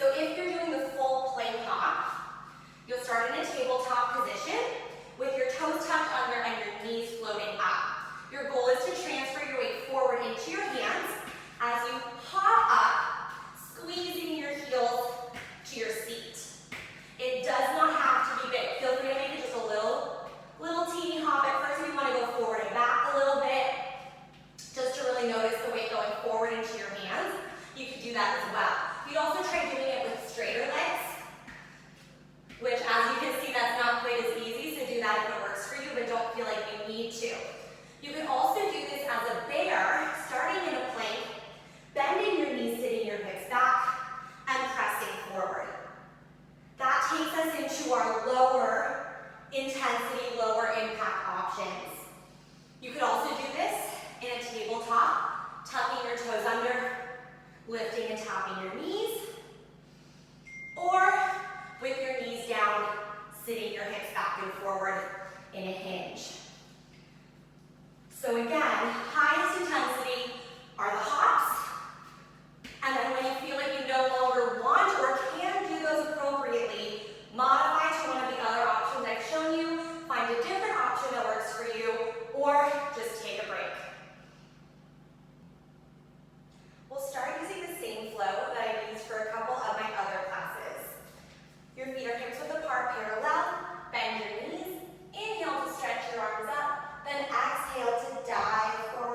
So if you're doing the full plank hop, you'll start in a tabletop position with your toes tucked under and your knees floating up. Your goal is to transfer your weight forward into your hands as you hop up, squeezing your heels to your seat. It does not have to be big. Feel free to make it just a little teeny hop. At first we want to go forward and back a little bit, just to really notice the weight going forward into your hands. You could do that as well. You could also try doing it with straighter legs, which as you can see, that's not quite as easy, so do that if it works for you, but don't feel like you need to. You can also do this as a bear, starting in a plank, bending your knees, sitting your hips back, and pressing forward. That takes us into our lower intensity, lower impact options. You could also do this in a tabletop, tucking your toes under, lifting and tapping your knees, or with your knees down, sitting your hips back and forward in a hinge. So again, highest intensity are the hops, and then when you feel like you no longer want or can do those appropriately, modify to one of the other options I've shown you, find a different option that works for you, or just take a break. We'll start using the same flow that I've used for a couple of my other classes. Your feet are hips width apart, parallel, bend your knees, inhale to stretch your arms up, then exhale to dive forward.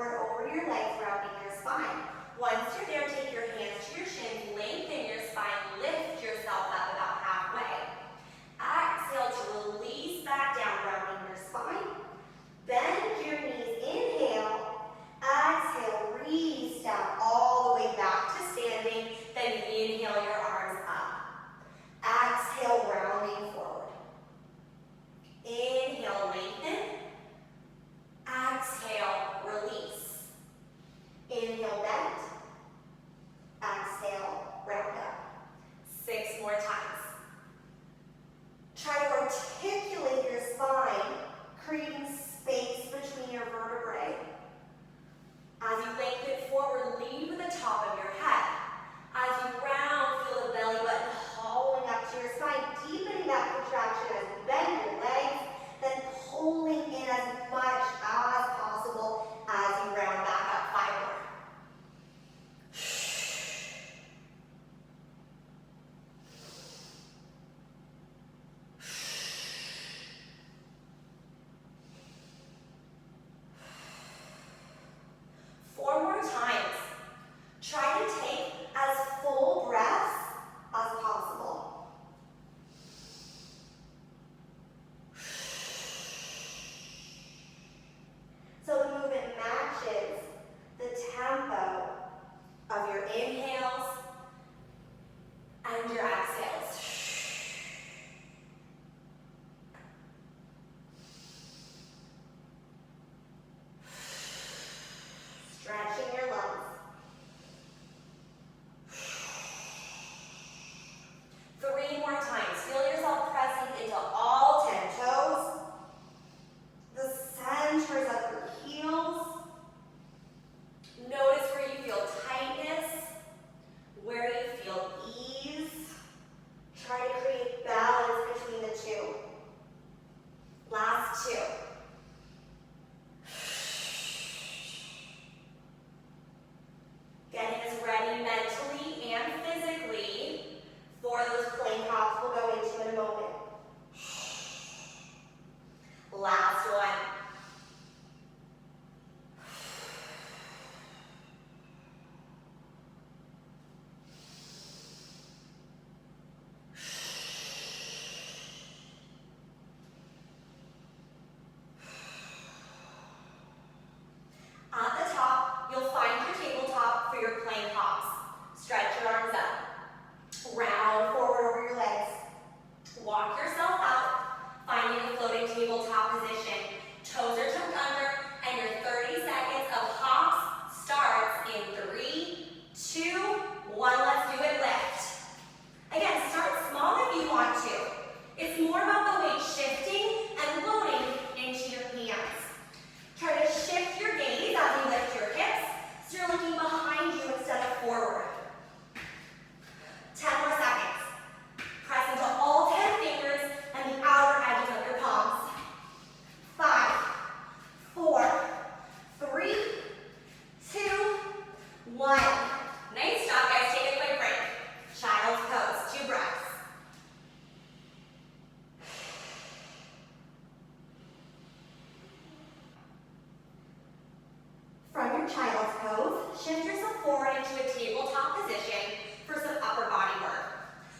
toes, shift yourself forward into a tabletop position for some upper body work.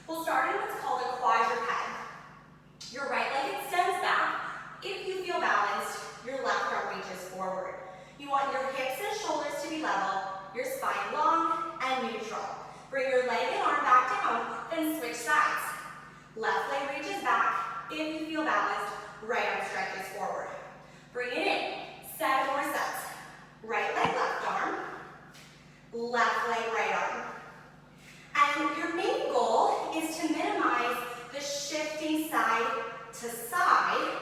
We'll start in what's called a quadruped. Your right leg extends back. If you feel balanced, your left arm reaches forward. You want your hips and shoulders to be level, your spine long and neutral. Bring your leg and arm back down, then switch sides. Left leg reaches back. If you feel balanced, right arm stretches forward. Bring it in. 7 more sets. Right leg, left arm. Left leg, right arm. And your main goal is to minimize the shifting side to side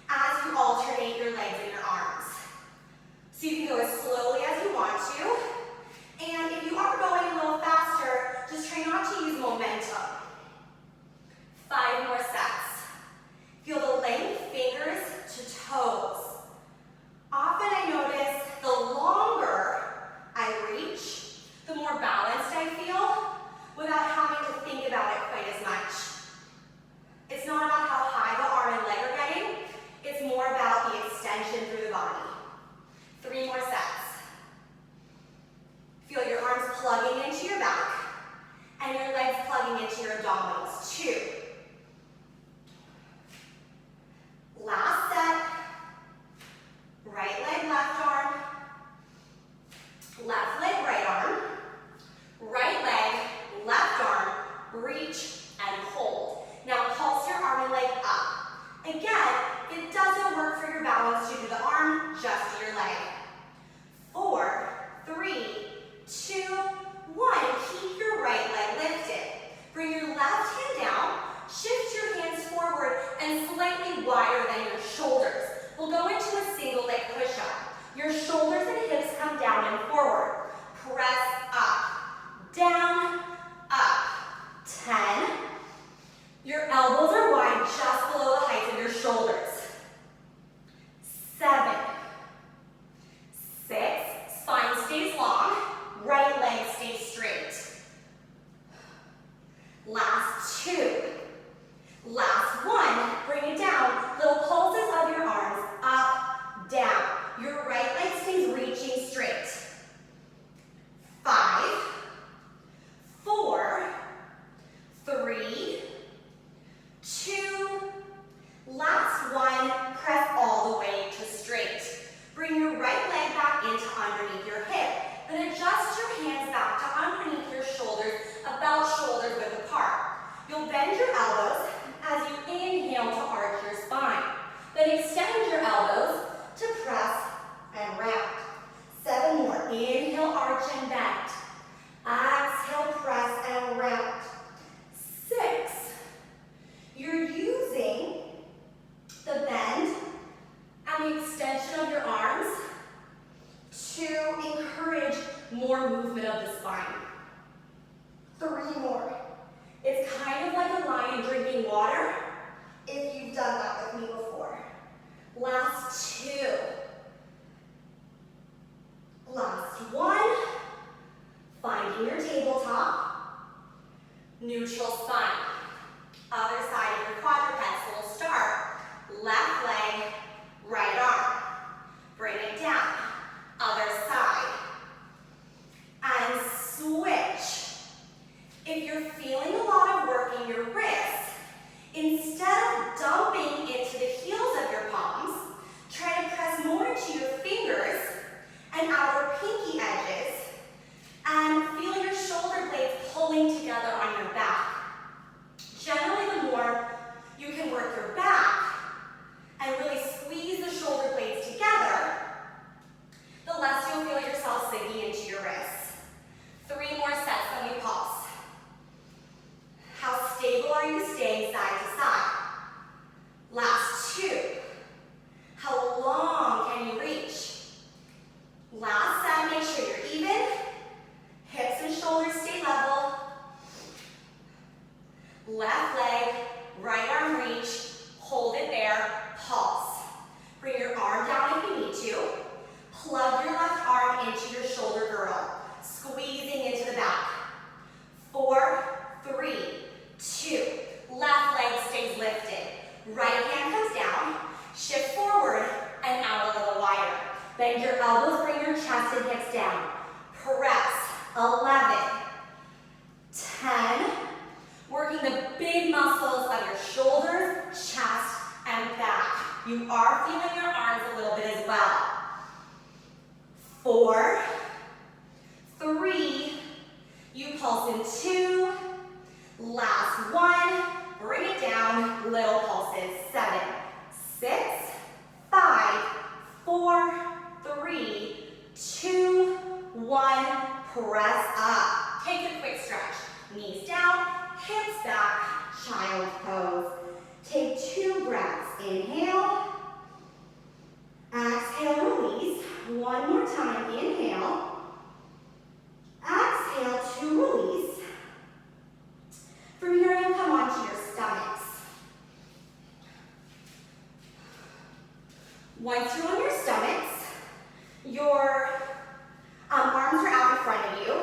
as you alternate your legs and your arms. So you can go as slowly as you want to. And if you are going a little faster, just try not to use momentum. 5 more sets. Feel the length, fingers to toes. Often I notice the longer I reach, the more balanced I feel without having to think about it quite as much. It's not about how high the arm and leg are getting, it's more about the extension through the body. 3 more sets. Feel your arms plugging into your back and your legs plugging into your abdominals. 2. Last set. Right leg, left arm. Left leg, right arm. Right leg, left arm. Reach and hold. Now pulse your arm and leg up. Again, it doesn't work for your balance to do the arm, just do your leg. 4, 3, 2, 1. Keep your right leg lifted. Bring your left hand down, shift your hands forward and slightly wider than your shoulders. We'll go into a single leg push-up. Your shoulders and hips come down and forward. Press up, down, up. 10. Your elbows are wide just below the height of your shoulders. 7, 6, spine stays long, right leg stays straight. Last 2. Last 1, bring it down, little pulses of your arms, up, down. Your right leg stays reaching straight. 5, 4, 3, 2, last 1, press all the way to straight. Bring your right leg back into underneath your hip. Then adjust your hands back to underneath your shoulders, about shoulder width apart. You'll bend your elbows as you inhale to arch your spine. Then extend your elbows to press and round. 7 more. Inhale, arch and bend. Exhale, press and round. 6. You're using the bend and the extension of your arms to encourage more movement of the spine. 3 more. It's kind of like a lion drinking water, if you've done that with me before. Last 2. Last 1. Finding your tabletop. Neutral spine. Other side of your quadruped, so we'll start. Left leg, right arm. Bring it down. Other side. And switch. If you're feeling a lot of work in your wrists, instead of dumping into the heels of your palms, try to press more into your fingers and outer pinky edges and feel your shoulder blades pulling together on your back. Generally, the more you can work your back and really squeeze the shoulder blades together, the less you'll feel yourself sinking into your wrists. 3 more sets, then we pulse. How stable are you staying side to side? Last 2. How long can you reach? Last set, make sure you're even. Hips and shoulders stay level. Left leg, right arm reach. Hold it there, pulse. Bring your arm down if you need to. Plug your left arm into your shoulder girdle, squeezing into the back. 4, 3, 2. Left leg stays lifted. Right hand comes down. Shift forward and out a little wider. Bend your elbows, bring your chest and hips down. 4, 3, you pulse in 2, last 1, bring it down, little pulses, 7, 6, 5, 4, 3, 2, 1, press up. Take a quick stretch. Knees down, hips back, child pose. Take 2 breaths. Inhale. Exhale, release. One more time. Inhale. Exhale to release. From here, you'll come onto your stomachs. Once you're on your stomachs, your arms are out in front of you,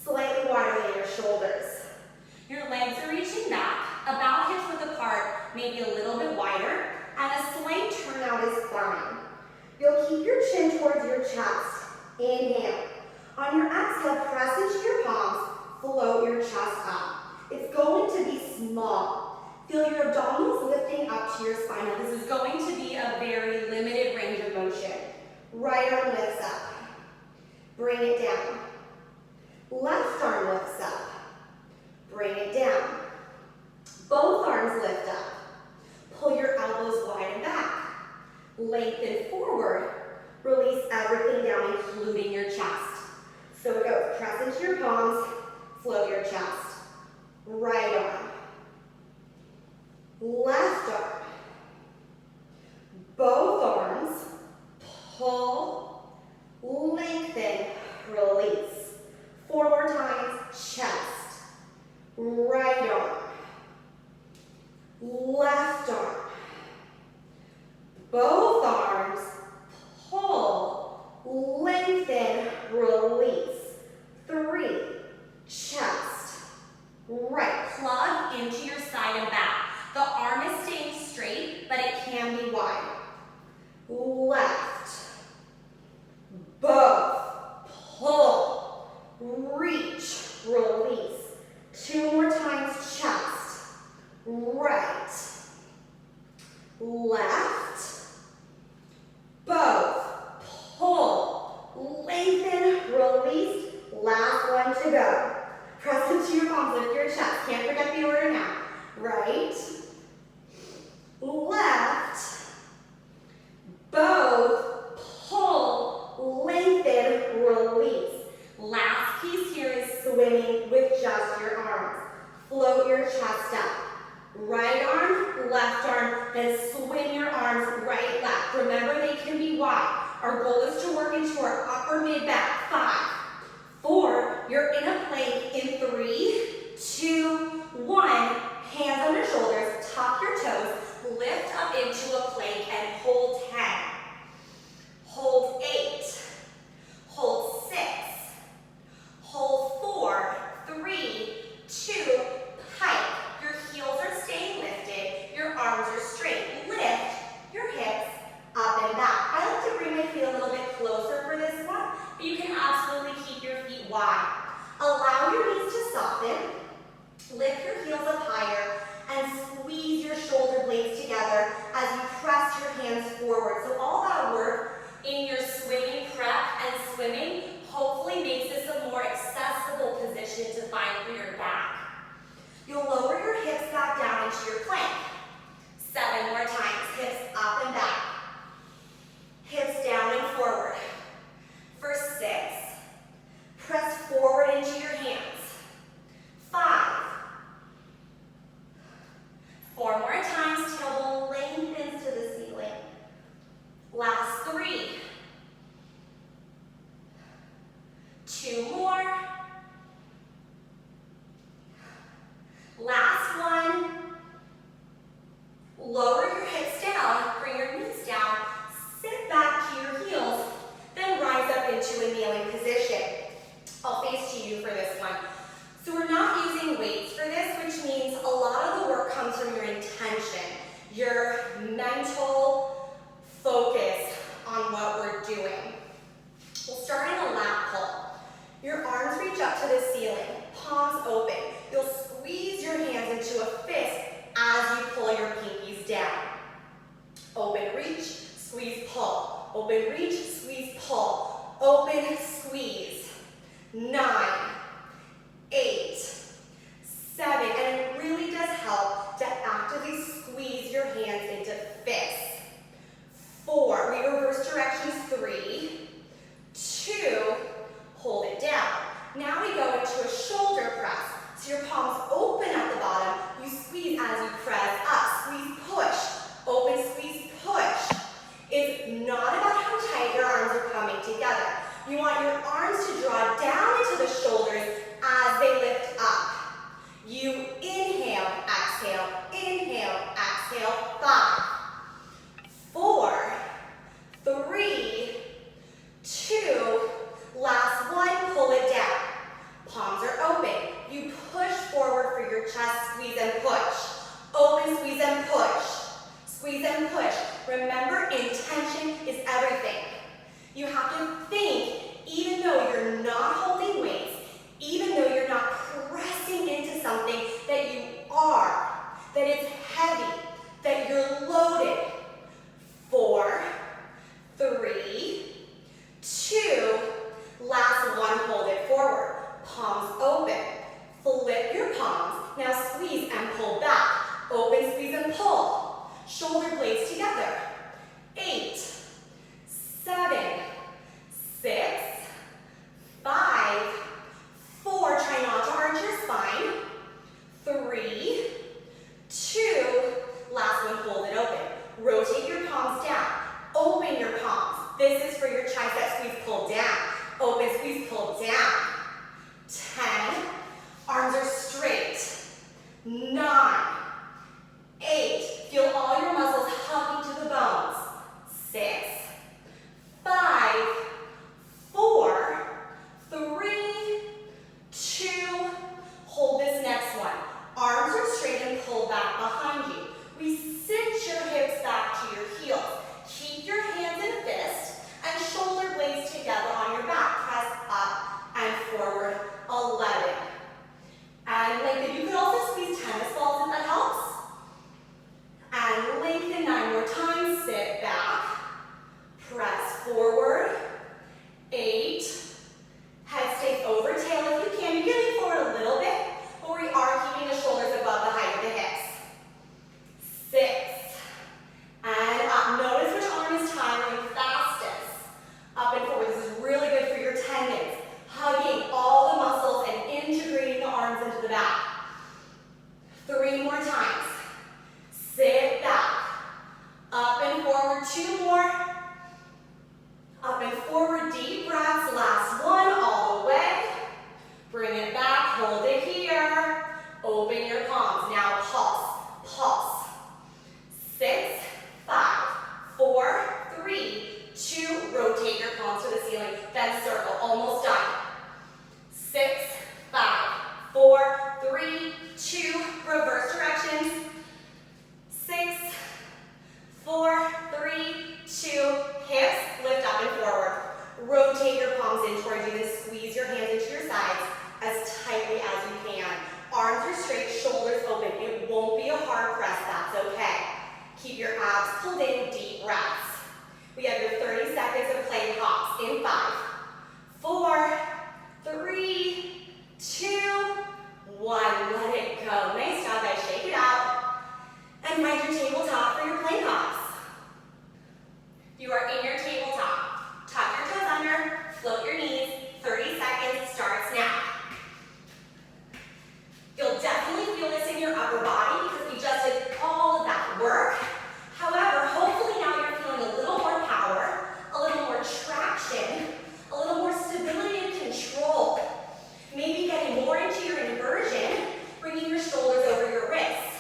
slightly wider than your shoulders. Your legs are reaching back, about hips width apart, maybe a little bit wider, and a slight turnout is fine. You'll keep your chin towards your chest. Inhale. On your exhale, press into your palms, float your chest up. It's going to be small. Feel your abdominals lifting up to your spine. Now, this is going to be a very limited range of motion. Right arm lifts up. Bring it down. Left arm lifts up. Bring it down. Both arms lift up. Pull your elbows wide and back. Lengthen forward. Release everything down, including your chest. So it goes, press into your palms, float your chest. Right arm. Left arm. Both arms. Pull, lengthen, release. 4 more times, chest. Right arm. Left arm. Both arms. Pull, lengthen, release. 3, chest. Right, plug into your side and back. The arm is staying straight, but it can be wide. Left. Both. Pull. Reach. Release. 2 more times, chest. Right. Left. Both. Pull. Lengthen. Release. Last one to go. Press into your palms, lift your chest. Can't forget the order now. Right. Left. Both. Pull. Lengthen. Release. Last piece here is swimming with just your arms. Float your chest up. Right arm, left arm, then swing your arms right, left. Remember, they can be wide. Our goal is to work into our upper mid-back. 5, 4, you're in a plank in 3, 2, 1. Hands on your shoulders, tuck your toes, lift up into a plank and hold 10. Hold 8. Hold 6. Hold 4, 3, 2, pike. Your heels are staying lifted, your arms are straight. Lift your hips up and back. I like to bring my feet a little bit closer for this one, but you can absolutely keep your feet wide. Allow your knees to soften. Lift your heels up higher and squeeze your shoulder blades together as you press your hands forward. So all that work in your swimming prep and swimming hopefully makes this a more accessible position to find for your back. You'll lower your hips back down into your plank. 7 more times, hips up and back. Hips down and forward. For 6, press forward into your hands. 5. 4 more times, tailbone lengthens to the ceiling. Last 3. 2 more. Last one. Lower your hips down, bring your knees down, sit back to your heels, then rise up into a kneeling position. I'll face to you for this one. So we're not using weights for this, which means a lot of the work comes from your intention, your mental focus on what we're doing. We'll start in a lat pull. Your arms reach up to the ceiling, palms open. You'll squeeze your hands into a fist as you pull your pinkies down. Open, reach, squeeze, pull. Open, reach, squeeze, pull. Open, You want your arms to draw down into the shoulders as they lift up. You inhale, exhale, 5, 4, 3, 2, last one, pull it down. Palms are open. You push forward for your chest, squeeze and push. Open, squeeze and push. Squeeze and push. Remember, intention is everything. You have to think, even though you're not holding weights, even though you're not pressing into something, that you are, that it's heavy, that you're loaded. 4, 3, 2, last one, hold it forward. Palms open. Flip your palms. Now squeeze and pull back. Open, squeeze and pull. Shoulder blades together. 8, 7, 6, 5, 4. Try not to arch your spine. 3, 2, last one, hold it open. Rotate your palms down. Open your palms. This is for your tricep squeeze, pull down. Open, squeeze, pull down. 10, arms are straight. 9, 8, feel all your muscles hugging to the bones. 6, 5, 4, 3, 2, hold this next one. Arms are straight and pull back behind you. We sit your hips back to your heels. Keep your hands in fist and shoulder blades together on your back. Press up and forward. 11. And lengthen. You could also squeeze tennis balls if that helps. And lengthen 9 more times. Sit back. Press forward. 8. Head stays over tail if you can. You can lean forward a little bit, but we are keeping the shoulders above the height of the hips. 6. And up. Notice which arm is tiring fastest. Up and forward. This is really good for your tendons. Hugging all the muscles and integrating the arms into the back. 3 more times. Sit back. Up and forward. 2 more. Up and forward. Deep breaths. Last one. All the way. Bring it back. Hold it here. Open your palms. Now pulse. Pulse. 6, 5, 4, 3, 2. Rotate your palms to the ceiling. Then circle. Almost done. 6, 5, 4, 3, 2, reverse directions. 6, 4, 3, 2, hips lift up and forward. Rotate your palms in towards you and squeeze your hands into your sides as tightly as you can. Arms are straight, shoulders open. It won't be a hard press, that's okay. Keep your abs pulled in, deep breaths. We have your 30 seconds of plank hops in 5, 4, 3, 2, 1. Let it go. Nice job, guys. Shake it out. And find your tabletop for your plank hops. You are in your tabletop. Tuck your toes under, float your knees. 30 seconds starts now. You'll definitely feel this in your upper body because we just did all of that work. However, hopefully now you're feeling a little more power, a little more traction, a little more stability and control. Maybe getting more into your inversion, bringing your shoulders over your wrists.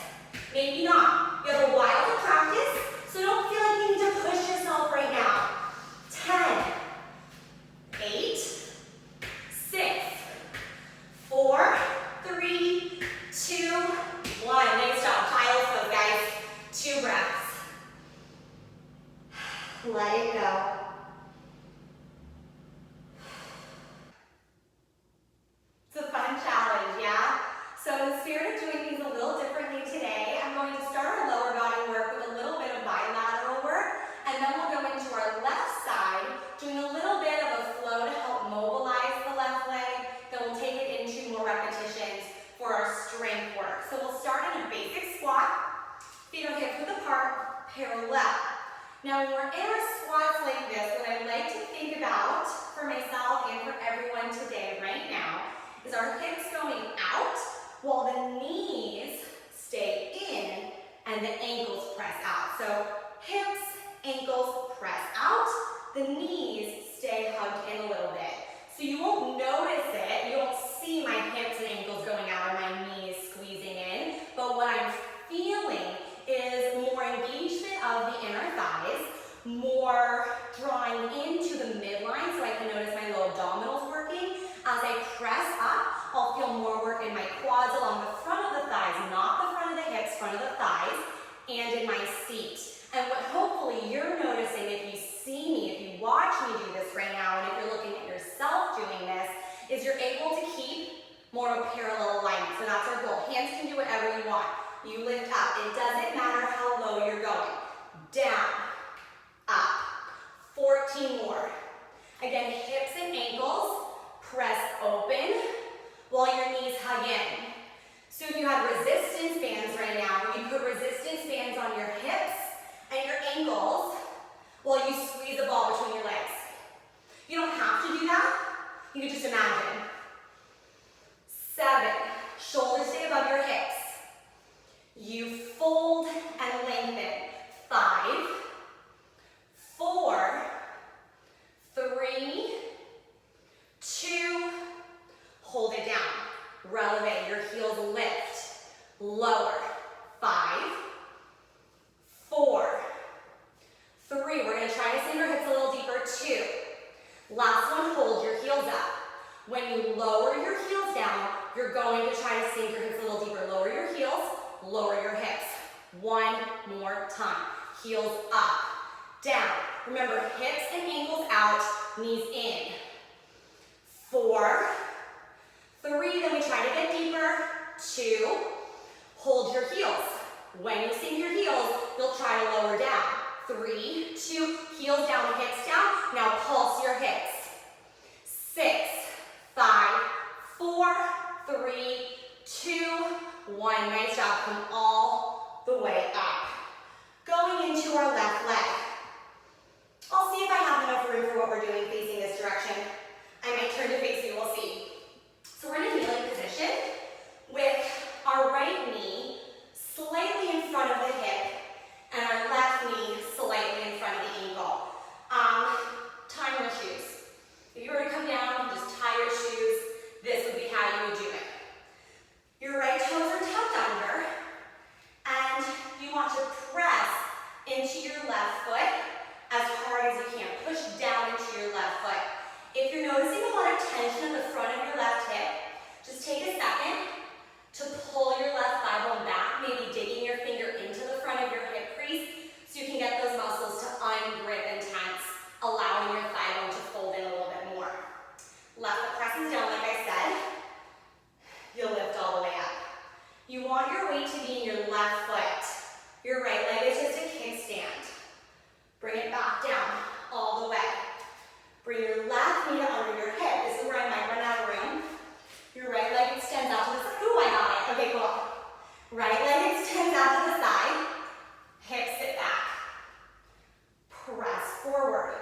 Maybe not. You have a while to practice, so don't feel like you need to push yourself right now. 10, 8, 6, 4, 3, 2, 1. Nice job. Child's pose, guys. 2 breaths. Let it go. It's a fun challenge, yeah? So in the spirit of doing things a little differently today, I'm going to start our lower body work with a little bit of bilateral work, and then we'll go into our left side, doing a little bit of a flow to help mobilize the left leg. Then we'll take it into more repetitions for our strength work. So we'll start in a basic squat, feet are hips width apart, parallel. Now when we're in our squats like this, what I'd like to think about for myself and for everyone today right now is our hips going out while the knees stay in and the ankles press out. So hips, ankles press out, the knees stay hugged in a little bit. So you won't notice it. You won't see my hips and ankles going out or my knees squeezing in. But what I'm feeling is more engagement of the inner thighs, more drawing into the midline so I can notice my low abdominals working. As I press up, I'll feel more work in my quads along the front of the thighs, not the front of the hips, front of the thighs, and in my seat. And what hopefully you're noticing if you see me, if you watch me do this right now, and if you're looking at yourself doing this, is you're able to keep more of a parallel alignment. So that's our goal. Hands can do whatever you want. You lift up. It doesn't matter how low you're going. Down, up. 14 more. Again, hips and ankles, press open while your knees hug in. So if you have resistance bands right now, you put resistance bands on your hips and your ankles while you squeeze the ball between your legs. You don't have to do that. You can just imagine. 7, shoulders stay above your hips. You fold and lengthen. 5, 4, 3, 2, hold it down. Releve, your heels lift. Lower. 5, 4, 3. We're going to try to sink our hips a little deeper. 2. Last one, hold your heels up. When you lower your heels down, you're going to try to sink your hips a little deeper. Lower your heels, lower your hips. 1 more time. Heels up, down. Remember, hips and ankles out, knees in. 4, 3, then we try to get deeper. 2, hold your heels. When you sink your heels, you'll try to lower down. 3, 2, heels down, hips down. Now pulse your hips. 6, 5, 4, 3, 2, 1. Nice job. Come all the way up. Going into our left leg. I'll see if I have enough room for what we're doing facing this direction. I might turn to face you, we'll see. So we're in a kneeling position with our right knee slightly in front of the hip and our left knee slightly in front of the ankle. Tying your shoes. If you were to come down and just tie your shoes, this would be how you would do it. Your right toes are tucked under, and you want to press into your left foot as hard as you can. Push down into your left foot. If you're noticing a lot of tension in the front of your left hip, just take a second to pull your left thigh bone back, maybe digging your finger into the front of your hip crease so you can get those muscles to ungrip and tense, allowing your thigh bone to fold in a little bit more. Left foot presses down, like I said. You'll lift all the way up. You want your weight to be in your left foot. Your right leg is just a kickstand. Bring it back down all the way. Bring your left knee to under your hip. This is where I might run out of room. Your right leg extends out to the side. Ooh, I got it. Okay, cool. Right leg extends out to the side. Hips sit back. Press forward.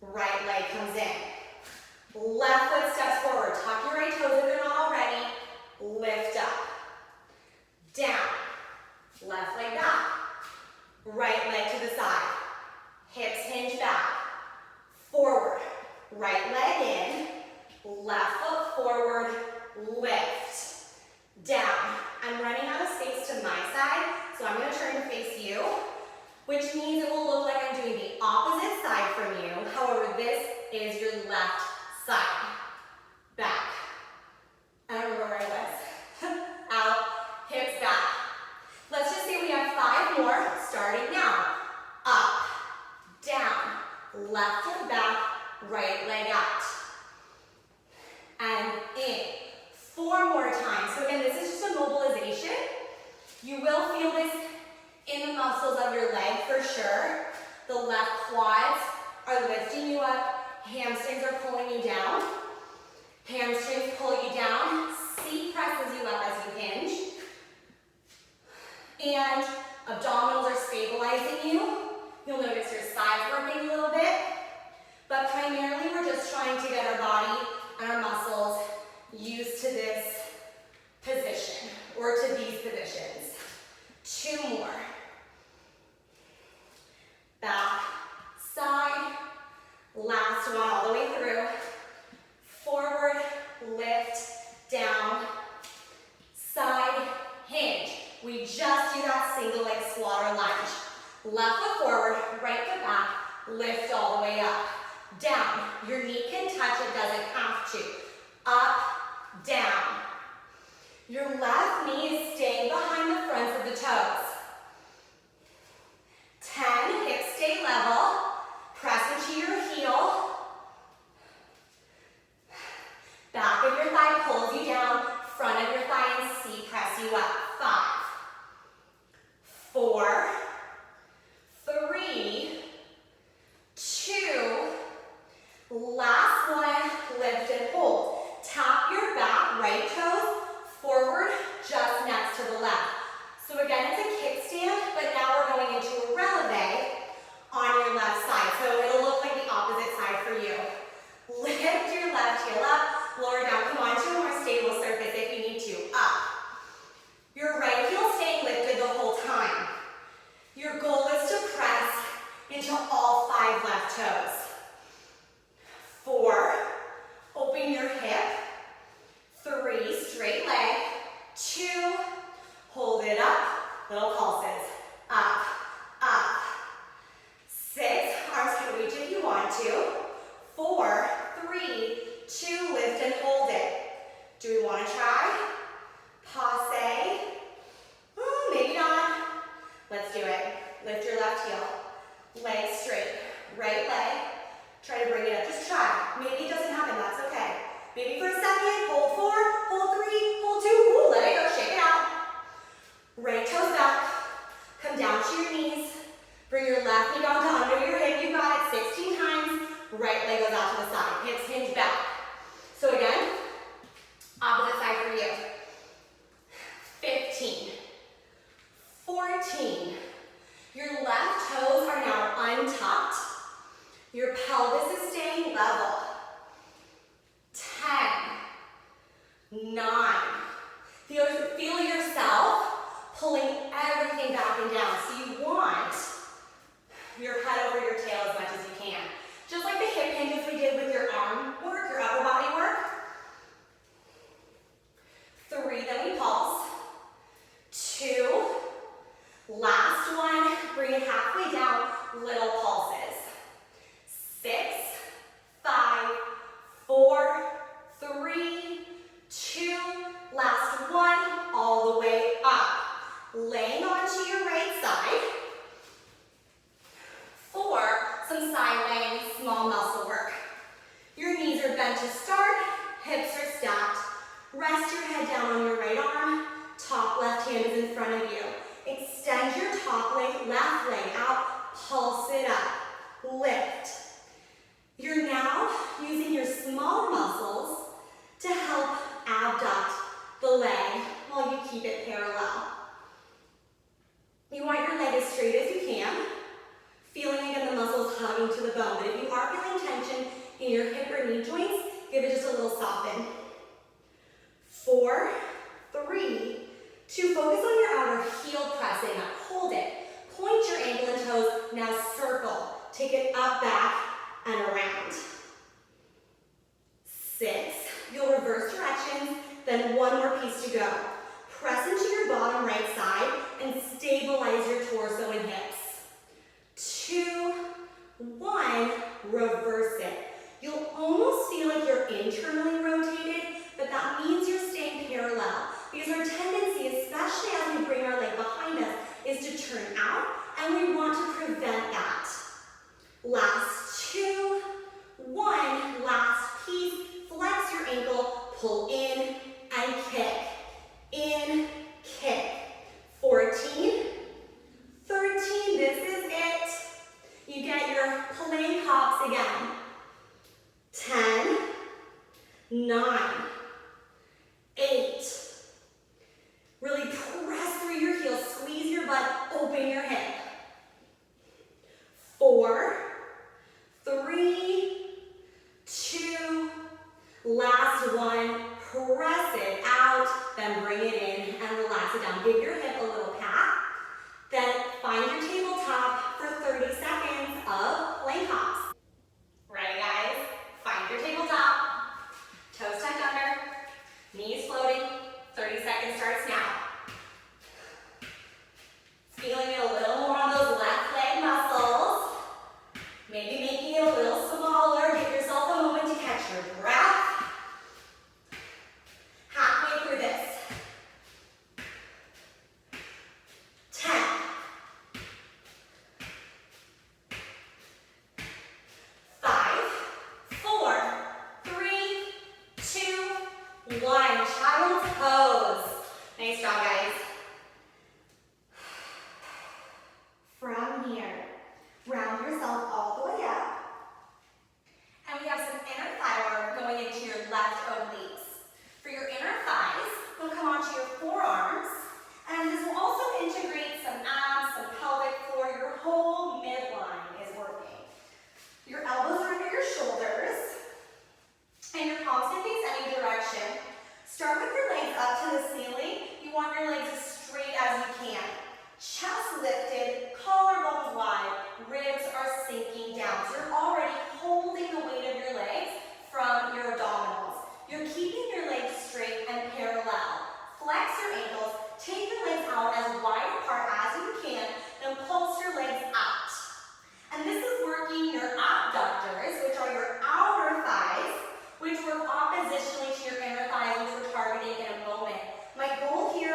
Right leg comes in. Left foot steps forward. Tuck your right toes if they're not already. Lift up. Down. Left leg back. Right leg to the side. Hips hinge back. Forward. Right leg in. Left foot forward. Lift. Down. I'm running out of space to my side, so I'm going to turn to face you, which means it will look like I'm doing the opposite side from you. However, this is your left side. Back. I don't remember where I was. Out. Hips back. Let's just say we have 5 more, starting now. Up. Down. Left foot back. Right leg out. And in. 4 more times. So again, this is just a mobilization. You will feel this in the muscles of your leg for sure. The left quads are lifting you up. Hamstrings are pulling you down. Hamstrings pull you down. Seat presses you up as you hinge. And abdominals are stabilizing you. You'll notice your sides working a little bit. But primarily we're just trying to get our body and our muscles used to this position or to these positions. 2 more. Back, side, last one all the way through. touch, it doesn't have to. Up, down. Your left knee is staying behind the fronts of the toes. 10, hips stay level. Press into your heel. Back of your thigh pulls you down. Front of your thigh and C press you up. 5, 4, 3, 2, last one, lift and hold. Tap your back right toes forward just next to the left. So again, it's a kickstand, but now we're going into a releve on your left side. So it'll look like the opposite side for you. Lift your left heel up, lower down. Come on to a more stable surface if you need to. Up. Your right heel staying lifted the whole time. Your goal is to press into all 5 left toes. 4, open your hip. 3, straight leg. 2, hold it up, little pulses. Up, up. 6, arms can reach if you want to. 4, 3, 2, lift and hold it. Do we want to try? Passe. Maybe not. Let's do it. Lift your left heel. Leg straight. Right leg. Try to bring it up. Just try. Maybe it doesn't happen. That's okay. Maybe for a second. Hold 4, hold 3, hold 2. Ooh, let it go. Shake it out. Right toes back. Come down to your knees. Bring your left knee down to under your hip. You got it. 16 times. Right leg goes out to the side. Hips hinge back. So again, opposite side for you. 15. 14. Your left toes are now untucked. Your pelvis is staying level. 10. 9. Feel yourself pulling everything back and down. So you want your head over your tail as much as you can. Just like the hip hinges we did with your arm work, your upper body work. 3, then we pulse. 2, last one, bring it halfway down, little pulses. 6, 5, 4, 3, 2, last one, all the way up. Laying onto your right side. 4, some side laying, small muscle work. Your knees are bent to start, hips are stacked. Rest your head down on your right arm. Top left hand is in front of you. Extend your top leg, left leg out, pulse it up, lift. You're now using your small muscles to help abduct the leg while you keep it parallel. You want your leg as straight as you can, feeling again the muscles hugging to the bone. But if you are feeling tension in your hip or knee joints, give it just a little soften. 4, 3, 2, focus on your outer heel pressing up. Hold it. Point your ankle and toes. Now circle. Take it up, back, and around. 6, you'll reverse directions, then one more piece to go. Press into your bottom right side and stabilize your torso and hips. 2, 1, reverse it. You'll almost feel like you're internally rotated, but that means you're staying parallel. Because our tendency, especially as we bring our leg behind us, is to turn out, and we want to prevent that. Last 2, 1, last piece. Flex your ankle, pull in, and kick. In, kick. 14, 13, this is it. You get your plank hops again. 10, 9, 8. Really press through your heels, squeeze your butt, open your hip. 4, 3, 2, last one, press it out, then bring it in and relax it down. Give your hip a little pat, then find your tabletop for 30 seconds of plank hops. Ready, guys? Find your tabletop, toes tucked under, knees floating, 30 seconds starts now. Feeling it a little more on those left leg muscles. Maybe making it a little smaller. Give yourself a moment to catch your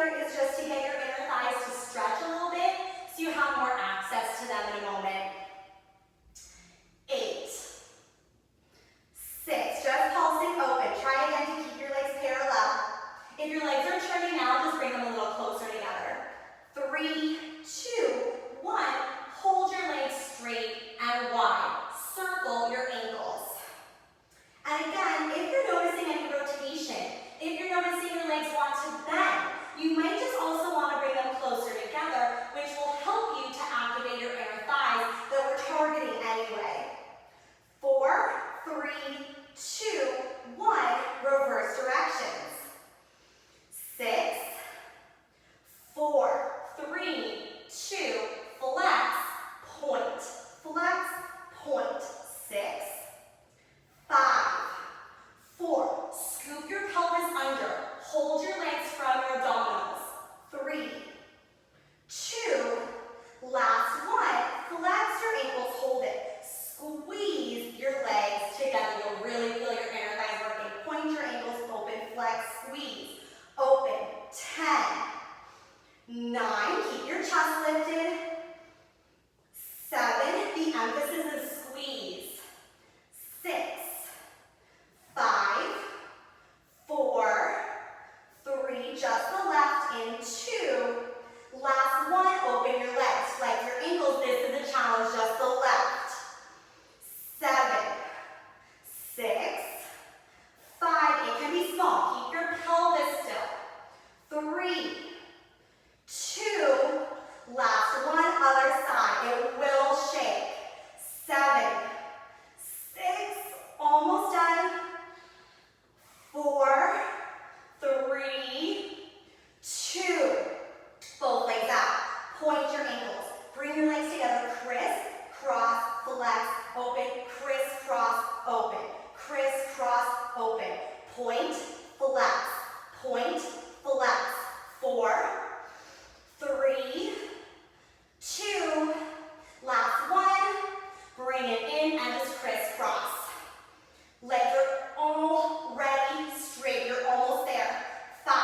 here is just to get your inner thighs to stretch a little bit so you have more access to them in a moment. 8, 6, just pulsing open. Try again to keep your legs parallel. If your legs are turning now, just bring them a little closer together. 3, 2, 1. Hold your legs straight and wide. Circle your ankles. And again, if you're noticing any rotation, if you're noticing your legs want to bend, you might just also want to bring them closer together, which will help you to activate your inner thighs that we're targeting anyway. 4, 3, 2, 1, reverse directions. 6, 4, 3, 2, flex, point, flex, point. 6, 5, 4, scoop your pelvis under, hold your legs from your abdominals. 3, 2, last one, flex your ankles, hold it. Squeeze your legs together. You'll really feel your inner thighs working. Point your ankles open, flex, squeeze. Open. 10, 9, keep your chest lifted. 7, the emphasis is squeeze. 6, 5, 4, 3, just the left, in 2. Last one, open your legs, flex your ankles. This is a challenge, just the left. 7, 6, 5, it can be small. Keep your pelvis still. 3, 2, last one, other side. It will shake. 7, 6, almost done. 4, 3, 2, both legs out. Point your ankles. Bring your legs together. Criss, cross, flex, open, crisscross, open, crisscross, open. Point, flex, point, flex. 4, 3, 2, last one. Bring it in and just crisscross. Legs are already straight. You're almost there. 5,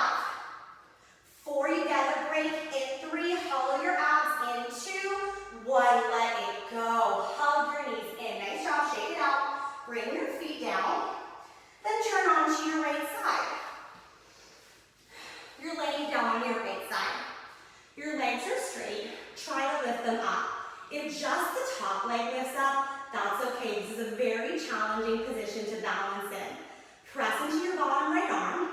4, you get a break. In 3, hollow your abs. In 2, 1, let it go. Hug your knees in. Nice job. Shake it out. Bring your feet down. Then turn onto your right side. You're laying down on your right side. Your legs are straight. Try to lift them up. If just the top leg lifts up, that's okay. This is a very challenging position to balance in. Press into your bottom right arm.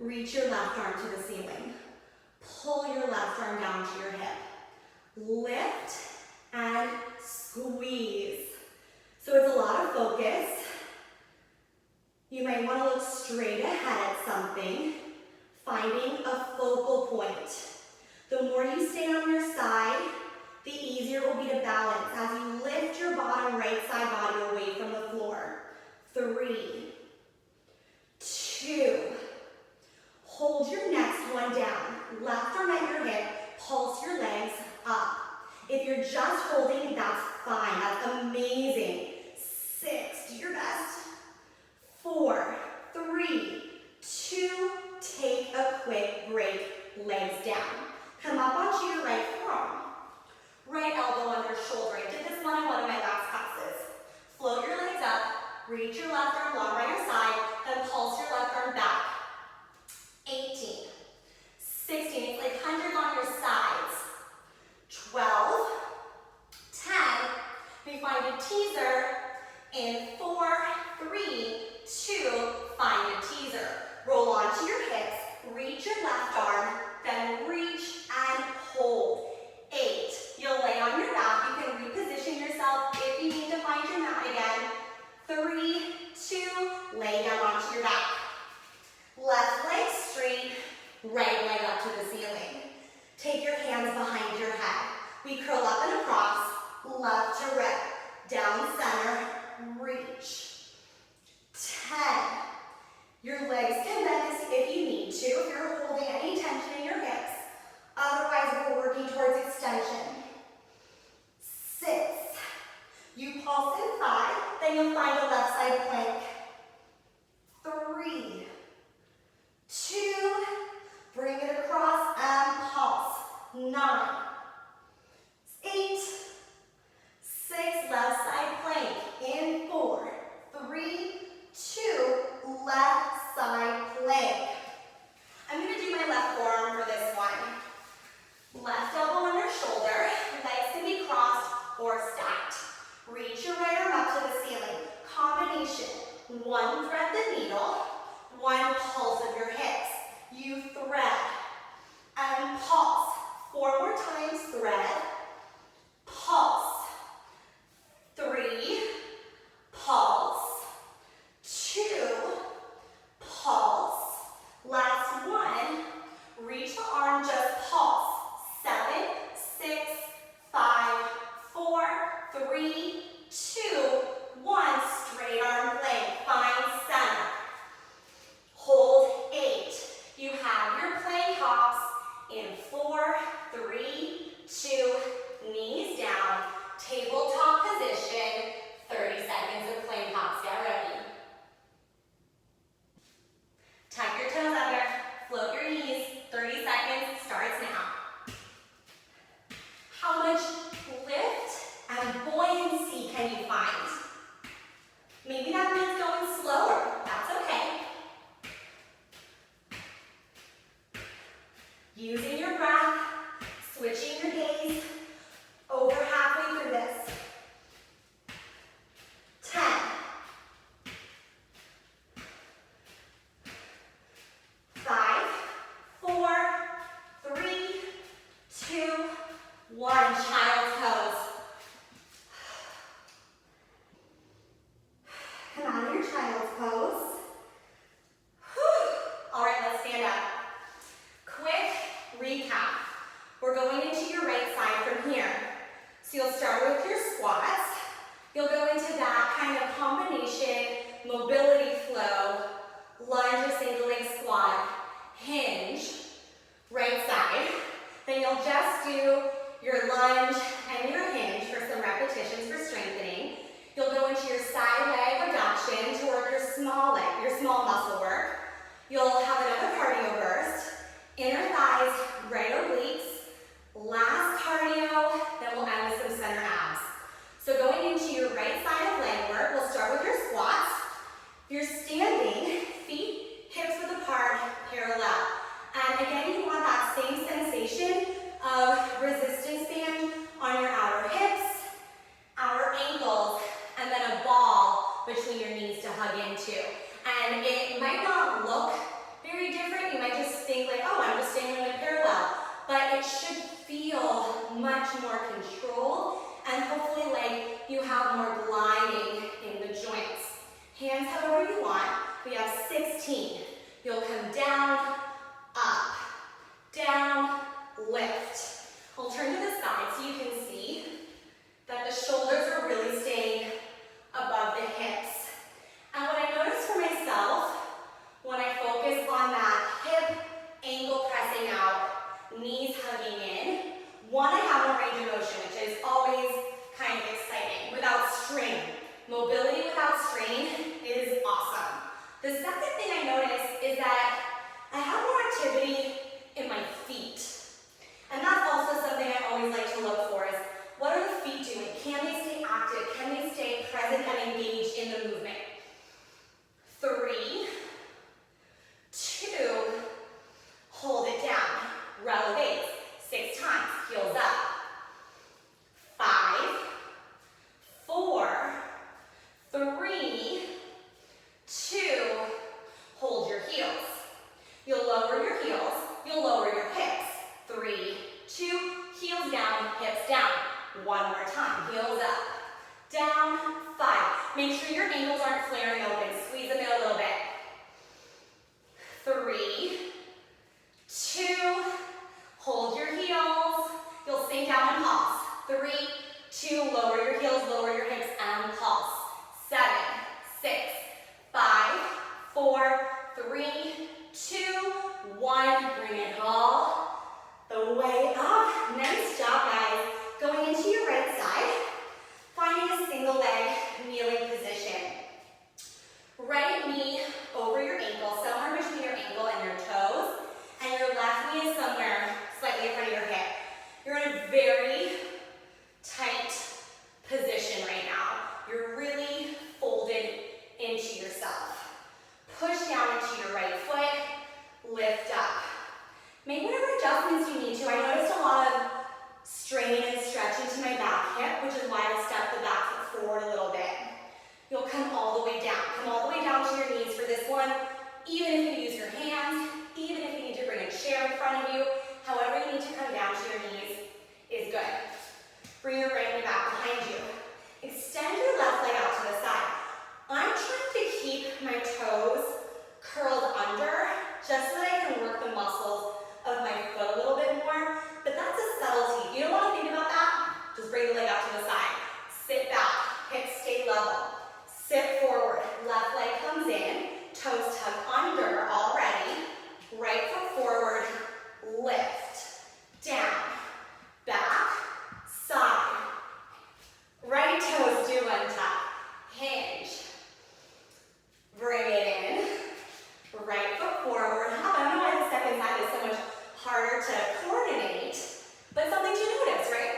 Reach your left arm to the ceiling. Pull your left arm down to your hip. Lift and squeeze. So it's a lot of focus. You might want to look straight ahead at something, finding a focal point. The more you stay on your side, the easier it will be to balance as you lift your bottom right side body away from the floor. 3, 2, hold your next one down. Left arm at your hip, pulse your legs up. If you're just holding, that's fine. That's amazing. 6, do your best. 4, 3, 2, take a quick break. Legs down. Come up onto your right forearm. Right elbow under shoulder. I did this one in one of my last classes. Float your legs up. Reach your left arm long by your side. Then pulse your left arm back. 18, 16, it's like hundreds on your sides. 12, 10, we find a teaser. In 4, 3, 2, find a teaser. Roll onto your hips, reach your left arm, then reach and hold. 8, you'll lay on your back. You can reposition yourself if you need to find your mat again. 3, 2, lay One, thread the needle. One, pulse of your hips. You thread and pulse. 4 more times, thread, pulse. 3, pulse. 2, pulse. Last one, reach the arm, just pulse. 7, 6, 5, 4, 3, 2, 1. Straight arm plank, find center. Hold 8. You have your plank hops in 4, 3, 2, knees down, tabletop position, 30 seconds of plank hops. Get ready. Tuck your toes under, float your knees, 30 seconds, starts now. How much lift and buoyancy can you find? Maybe that means going slower, that's okay. Using your breath, switching your gaze, over halfway through this. 10. 5, 4, 3, 2, 1. Child's pose. Come out of your child's pose. All right, let's stand up. Quick recap. We're going into your right side from here. So you'll start with your squats. You'll go into that kind of combination, mobility flow, lunge or single leg squat, hinge, right side. Then you'll just do your lunge and your hinge for some repetitions for strengthening. You'll go into your side leg abduction to work your small leg, your small muscle work. You'll have another cardio burst, inner thighs, right obliques, last cardio, then we'll end with some center abs. So going into your right side of leg work, we'll start with your squats. If you're standing, feet, hips width apart, parallel. And again, you want that same sensation of resistance band on your outer hips, outer ankles, and then a ball between your knees to hug into. And it might not look very different. You might just think like, oh, I'm just standing in a parallel. But it should feel much more controlled and hopefully like you have more gliding in the joints. Hands however you want. We have 16. You'll come down, up, down, lift. I'll turn to the side so you can see that the shoulders are really staying above the hips. And what I notice for myself when I focus on that hip angle pressing out, knees hugging in, one, I have more range of motion, which is always kind of exciting, without strain. Mobility without strain is awesome. The second thing I notice is that I have more activity in my feet. And that's also something I always like to look for is, what are the feet doing? Can they stay active? Can they stay present and engaged in the movement? 3, 2, hold it down, relevate, 6 times, heels up. 5, 4, 3, 2, hold your heels. You'll lower your heels, you'll lower your hips. 3, 2, heels down, hips down. 1 more time, heels up, down, 5. Make sure your ankles aren't flaring open, squeeze them in a little bit. 3, 2, hold your heels, you'll sink down and pulse. 3, 2, lower your heels, lower your hips, and pulse. 7, 6, 5, 4, 3, 2, 1, bring it all the way up. Nice job, guys. Going into your right side, finding a single leg kneeling position. Right knee over your ankle, somewhere between your ankle and your toes, and your left knee is somewhere slightly in front of your hip. You're in a very tight position right now. You're really folded into yourself. Push down into your right foot, lift up. Make whatever adjustments you need to. I noticed a lot of strain and stretch into my back hip, which is why I stepped the back foot forward a little bit. You'll come all the way down. Come all the way down to your knees for this one. Even if you use your hands, even if you need to bring a chair in front of you, however you need to come down to your knees is good. Bring your right knee back behind you. Extend your left leg out to the side. I'm trying to keep my toes curled under just so that I can work the muscles of my foot a little bit more, but that's a subtlety. You don't want to think about that. Just bring the leg out to the side. Sit back, hips stay level. Sit forward, left leg comes in, toes tuck under already. Right foot forward, lift, down, back, side. Right toes do untuck, hinge. Bring it in, right foot forward. I don't know why the second side is so much harder to coordinate, but something to notice, right?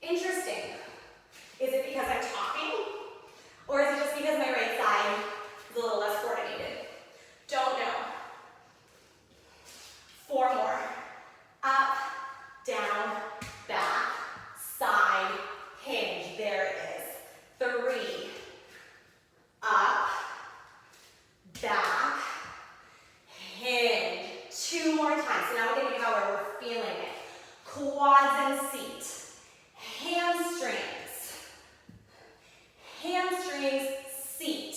Interesting. Is it because I'm talking? Or is it just because my right side is a little less coordinated? Don't know. 4 more. Up, down, back, side, hinge. There it is. 3. Up, back, hinge. 2 more times. So now we're going to do how we're feeling it. Quads and seat. Hamstrings. Hamstrings, seat.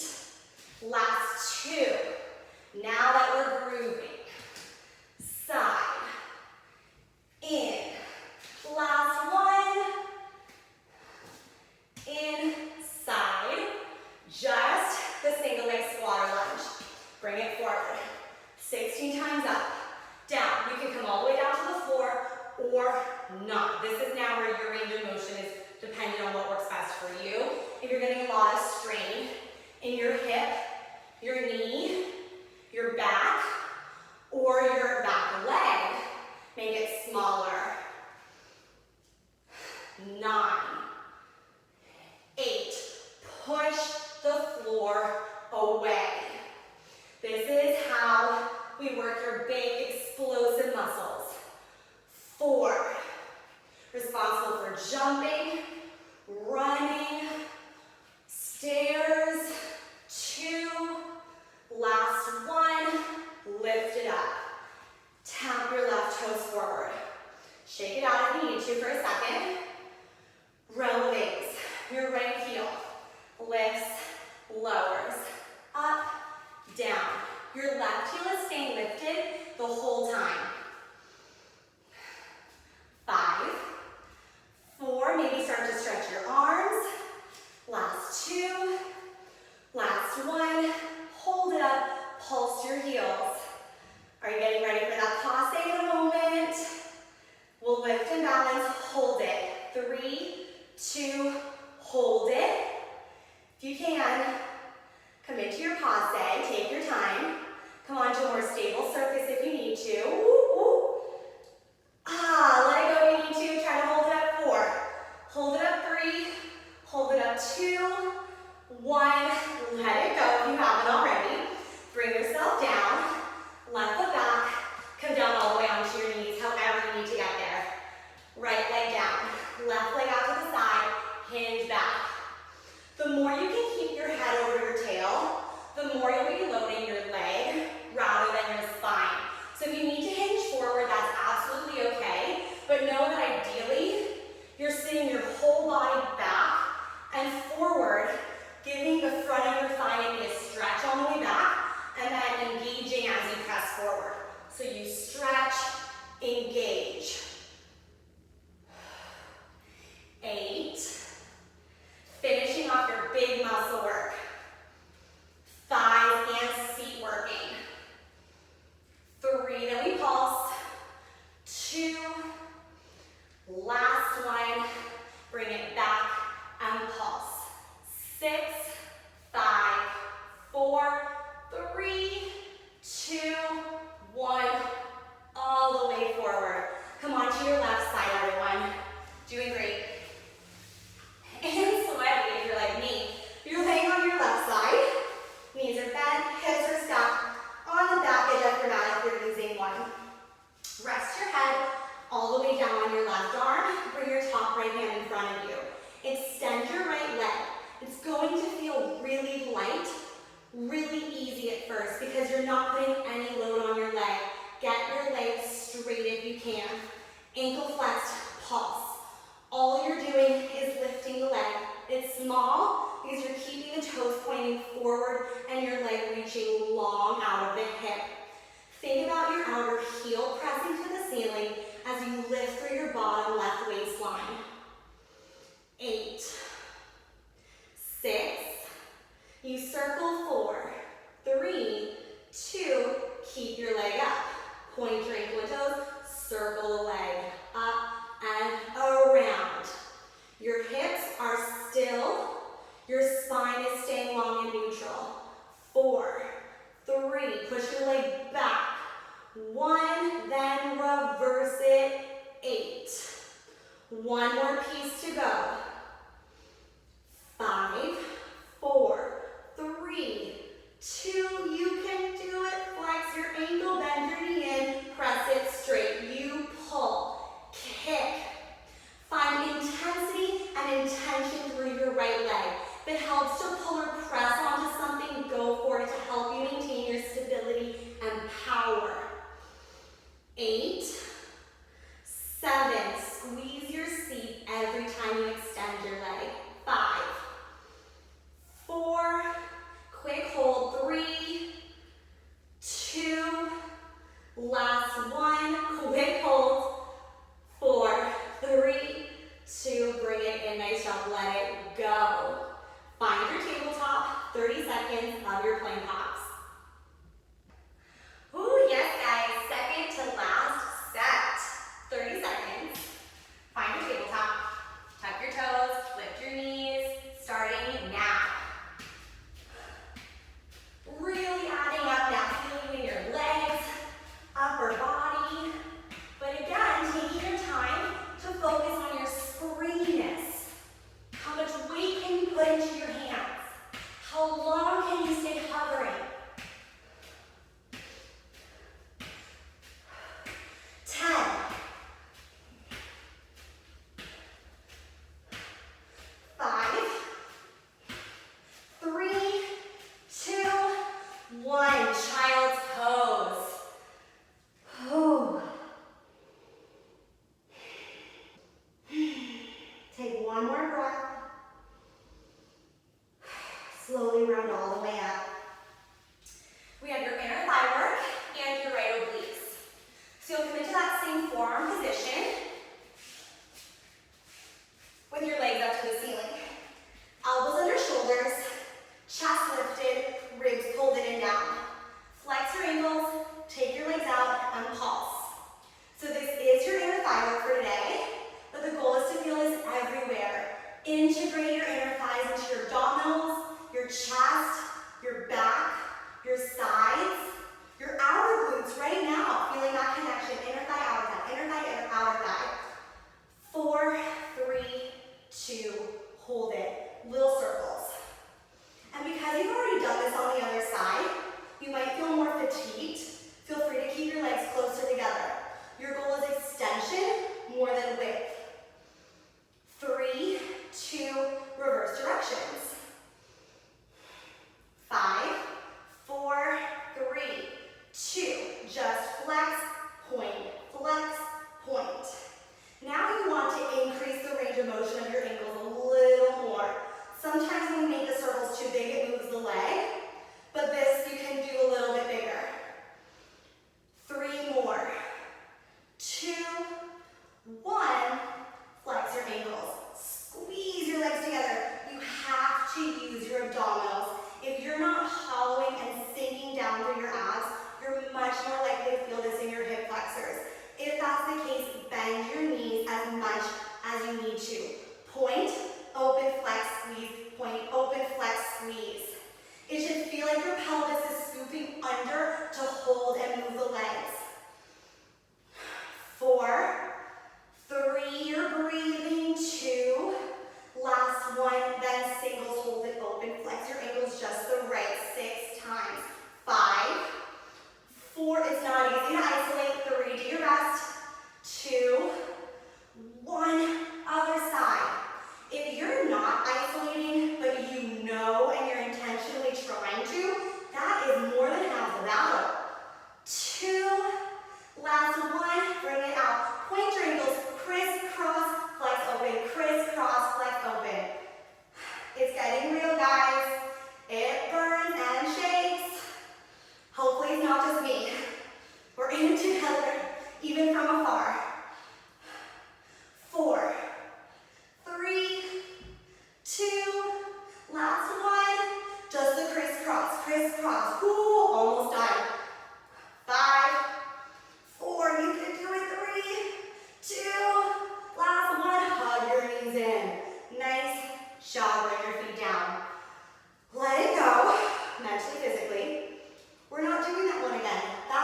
Last 2. Now that we're grooving. Side. In. Last 1. Inside. Just the single leg squat or lunge. Bring it forward. 16 times up. Down. You can come all the way down to the floor or not. This is now where your range of motion is dependent on what works best for you. If you're getting a lot of strain in your hip, your knee, your back, or your back leg, make it smaller. 9, 8, push the floor away. This is how we work your big explosive muscles. 4, responsible for jumping, running, stairs. 2, last 1, lift it up. Tap your left toes forward. Shake it out if you need to for a second. Relevates your right heel. Lifts, lowers, up, down. Your left heel is staying lifted the whole time. 5, 4, maybe start to stretch your arms. Last 2, last 1, hold it up, pulse your heels. Are you getting ready for that passe in a moment? We'll lift and balance, hold it. 3, 2, hold it. If you can, come into your passe, take your time. Come on to a more stable surface if you need to. Woo, woo. Let it go if you need to. Try to hold it up 4. Hold it up 3. Hold it up 2. 1. Let it go if you haven't already. Bring yourself down. Left foot back. Come down all the way onto your knees, however you need to get there. Right leg down. Left leg out to the side. Hinge back. The more you can keep your head over your tail, the more you'll be loading your leg rather than your spine. So if you need to hinge forward, that's absolutely okay. But know that ideally, you're sitting your whole body back and forward, giving the front of your thigh maybe a stretch on the way back, and then engaging as you press forward. So you stretch, engage. 8. Finishing off your big muscle work. Thighs and seat working. 3, then we pulse. 2, last 1, bring it back and pulse. 6, 5, 4, 3, 2, 1, all the way forward. Come on to your left side, everyone. Doing great. And sweaty if you're like me. You're laying on your left side. Knees are bent, hips are stuck. On the back edge of your mat if you're using one. Rest your head all the way down on your left arm. Bring your top right hand in front of you. Extend your right leg. It's going to feel because you're not putting any load on your leg. Get your legs straight if you can. Ankle flexed, pulse. All you're doing is lifting the leg. It's small because you're keeping the toes pointing forward and your leg reaching long out of the hip. Think about your outer heel pressing to the ceiling as you lift through your bottom left waistline. 8, 6, you circle 4, 3, 2, keep your leg up. Point your ankle and toes, circle the leg up and around. Your hips are still, your spine is staying long and neutral. 4, 3, push your leg back. 1, then reverse it. 8. One more piece to go. 5, 4, 3, 2, you can do it. Flex your ankle, bend your knee in, press it straight. You pull, kick. Find intensity and intention through your right leg. If it helps to pull or press onto something, go for it to help you maintain your stability and power. 8, 7, squeeze your seat every time you extend.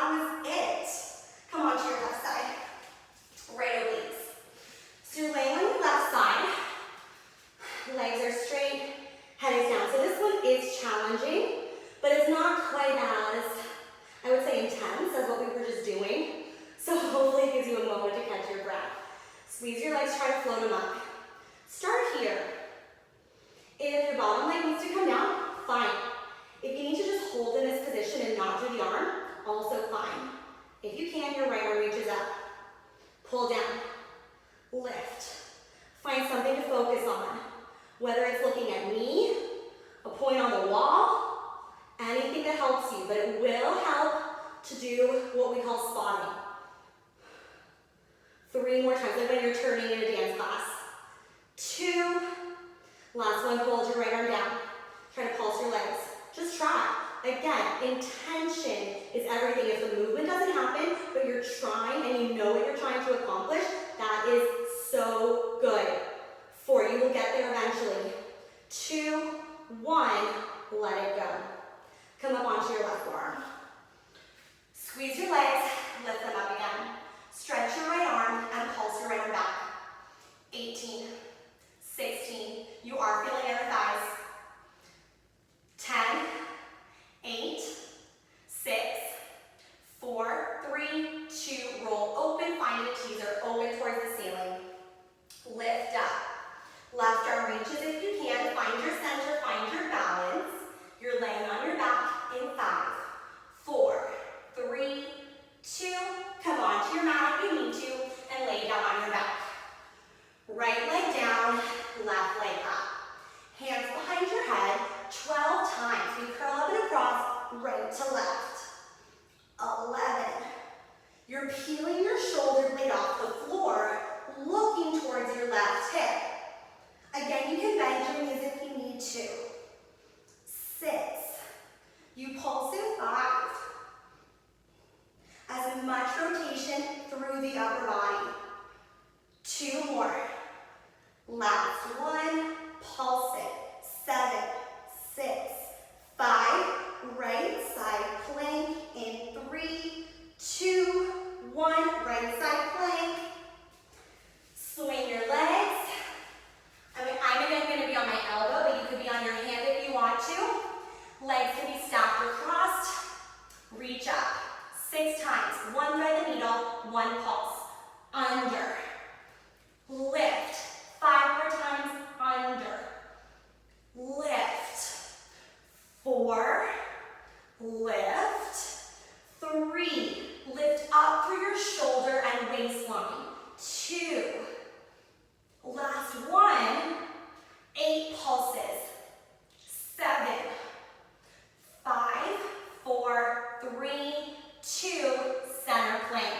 That was it. Come on to your left side. Right obliques. So you're laying on your left side. Legs are straight, head is down. So this one is challenging, but it's not quite as, I would say, intense as what we were just doing. So hopefully it gives you a moment to catch your breath. Squeeze your legs, try to float them up. Start here. If your bottom leg needs to come down, fine. If you need to just hold in this position and not do the arm, also fine. If you can, your right arm reaches up. Pull down. Lift. Find something to focus on. Whether it's looking at me, a point on the wall, anything that helps you, but it will help to do what we call spotting. 3 more times, like when you're turning in a dance class. 2. Last one, hold your right arm down. Try to pulse your legs. Just try. Again, intention is everything. If the movement doesn't happen, but you're trying and you know what you're trying to accomplish, that is so good for you. Will get there eventually. 2, 1, let it go. Come up onto your left forearm. Squeeze your legs, lift them up again. Stretch your right arm and pulse your right arm back. 18, 16, you are feeling your thighs. 10, 8, 6, 4, 3, 2, roll open, find a teaser, open towards the ceiling. Lift up. Left arm reaches if you can, find your center, find your balance. You're laying on your back in 5, 4, 3, 2, come on to your mat if you need to, and lay down on your back. Right leg down, left leg up. Hands behind your head, 12 times. We curl up and across, right to left. 11. You're peeling your shoulder blade off the floor, looking towards your left hip. Again, you can bend your knees if you need to. 6. You pulse in 5. As much rotation through the upper body. 2 more. Last one. Pulse it. 7, 6, 5. Right side plank in 3, 2, 1. Right side plank. Swing your legs. I'm going to be on my elbow, but you could be on your hand if you want to. Legs can be stacked or crossed. Reach up. 6 times. 1 thread the needle, 1 pulse. Under. Lift. 5 more times. Under. Lift. 4. Lift. 3. Lift up through your shoulder and waistline. 2. Last one. 8 pulses. 7. 5, 4, 3, 2, center plank.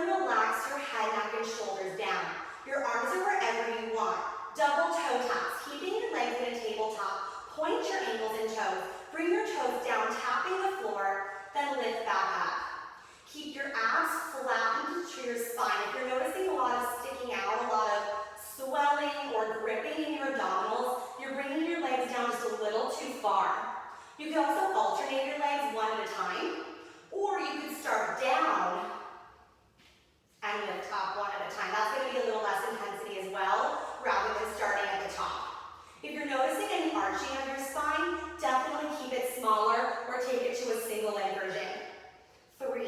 then relax your head, neck, and shoulders down. Your arms are wherever you want. Double toe taps, keeping your legs in a tabletop. Point your ankles and toes. Bring your toes down, tapping the floor, then lift back up. Keep your abs flattened to your spine. If you're noticing a lot of sticking out, a lot of swelling or gripping in your abdominals, you're bringing your legs down just a little too far. You can also alternate your legs one at a time, or you could start down and lift up one at a time. That's going to be a little less intensity as well, rather than starting at the top. If you're noticing any arching of your spine, definitely keep it smaller or take it to a single leg version. 3.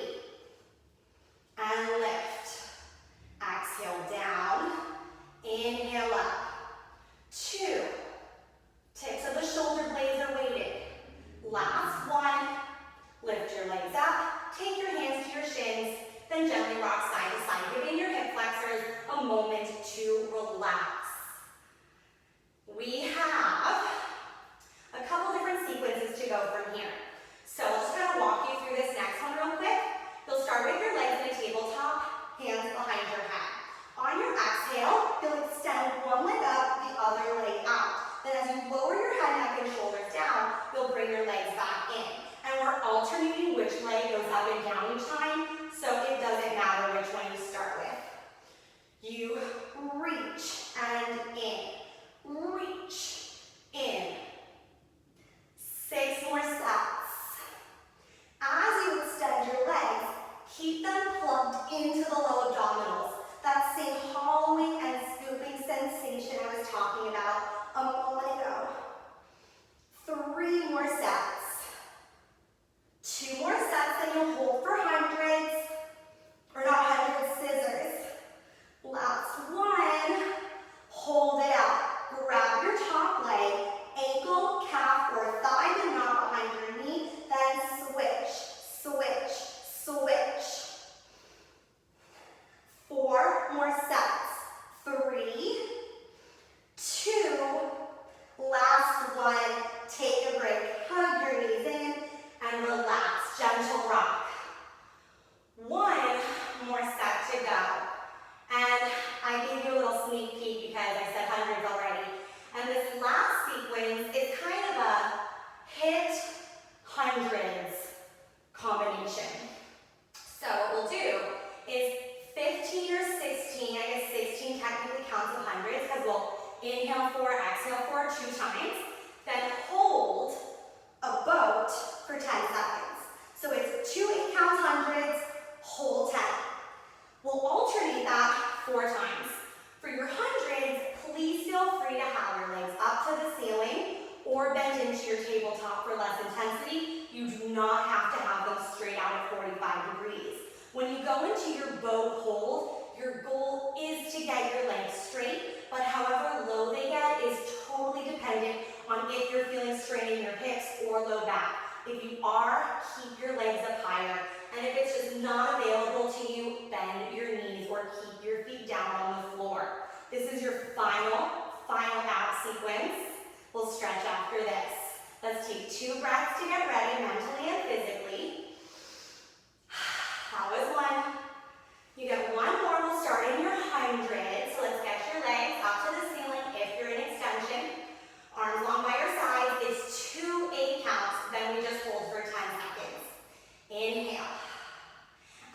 And lift. Exhale down. Inhale up. 2. Tips of the shoulder blades are weighted. Last 1. Lift your legs up. Take your hands to your shins. Then gently rock side to side, giving your hip flexors a moment to relax. We have a couple different sequences to go from here. So I'll just kind of walk you through this next one real quick. You'll start with your legs in a tabletop, hands behind your head. On your exhale, you'll extend one leg up, the other leg out. Then as you lower your head, neck, and shoulders down, you'll bring your legs back in. And we're alternating which leg goes up and down each time, so it doesn't matter which one you start with. You reach and in. Reach in. 6 more sets. As you extend your legs, keep them plugged into the low abdominals. That same hollowing and scooping sensation I was talking about a moment ago. 3 more sets. 2 more sets, then you'll hold for hundreds, or not hundreds, scissors. Last 1. Hold it out. Grab your top leg, ankle, calf, or thigh, but not behind your knee. Then switch, switch, switch. 4 more sets. 3, 2, last 1. Take a break. Hug your knees in and relax. Gentle rock. 1 more set to go. And I gave you a little sneak peek because I said hundreds already. And this last sequence is kind of a hit hundreds combination. So what we'll do is 15 or 16, I guess 16 technically counts as hundreds because we'll inhale 4, exhale 4 2 times, then hold a boat for 10 seconds. So it's 2 8-count hundreds, hold 10. We'll alternate that 4 times. For your hundreds, please feel free to have your legs up to the ceiling or bend into your tabletop for less intensity. You do not have to have them straight out at 45 degrees. When you go into your boat hold, your goal is to get your legs straight, but however low they get is totally dependent on if you're feeling strain in your hips or low back. If you are, keep your legs up higher. And if it's just not available to you, bend your knees or keep your feet down on the floor. This is your final ab sequence. We'll stretch after this. Let's take 2 breaths to get ready mentally and physically. That was 1. You get 1 more. We'll start in your hundreds. So let's get your legs up to the ceiling if you're in extension. Arms long by your sides. It's 2 8-counts. Then we just hold for 10 seconds. Inhale.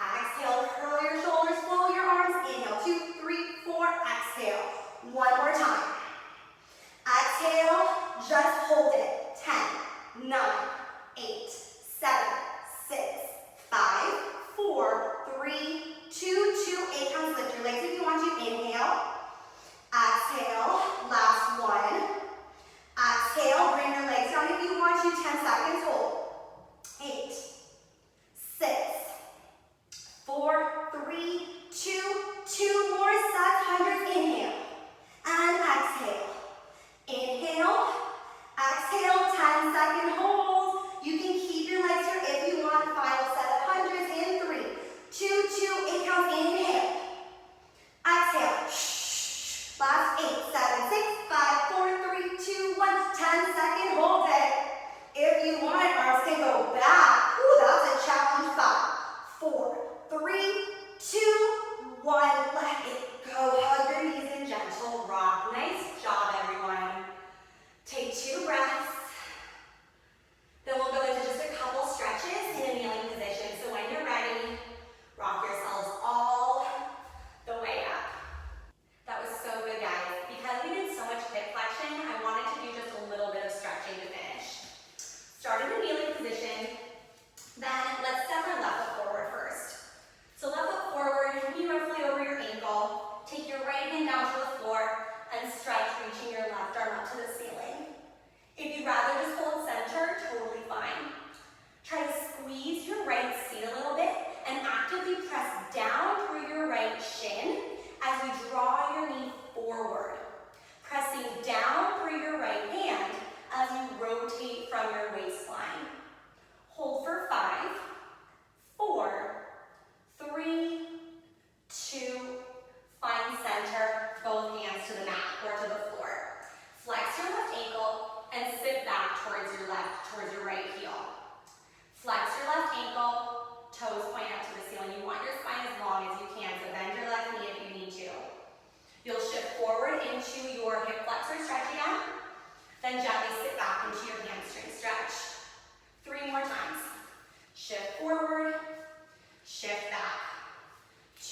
Exhale, curl your shoulders, flow your arms. Inhale, 2, 3, 4. Exhale. 1 more time. Exhale, just hold it. 10, 9, 8, 7, 6, 5, 4, 3, 2, 2. 8 counts. Lift your legs if you want to. Inhale.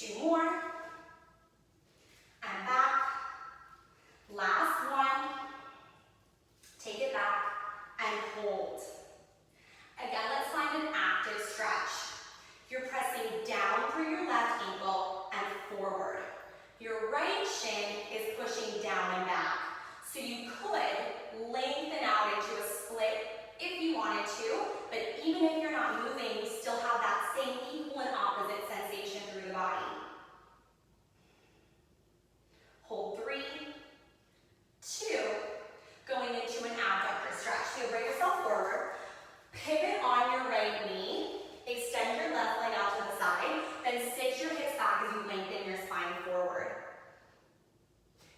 2 more. And back. Last one. Take it back and hold. Again, let's find an active stretch. You're pressing down through your left ankle and forward. Your right shin is pushing down and back. So you could lengthen out into a split if you wanted to, but even if you're not moving, you still have that same equal and opposite sensation through the body. Hold 3, 2, going into an abductor stretch. So you'll bring yourself forward, pivot on your right knee, extend your left leg out to the side, then sit your hips back as you lengthen your spine forward.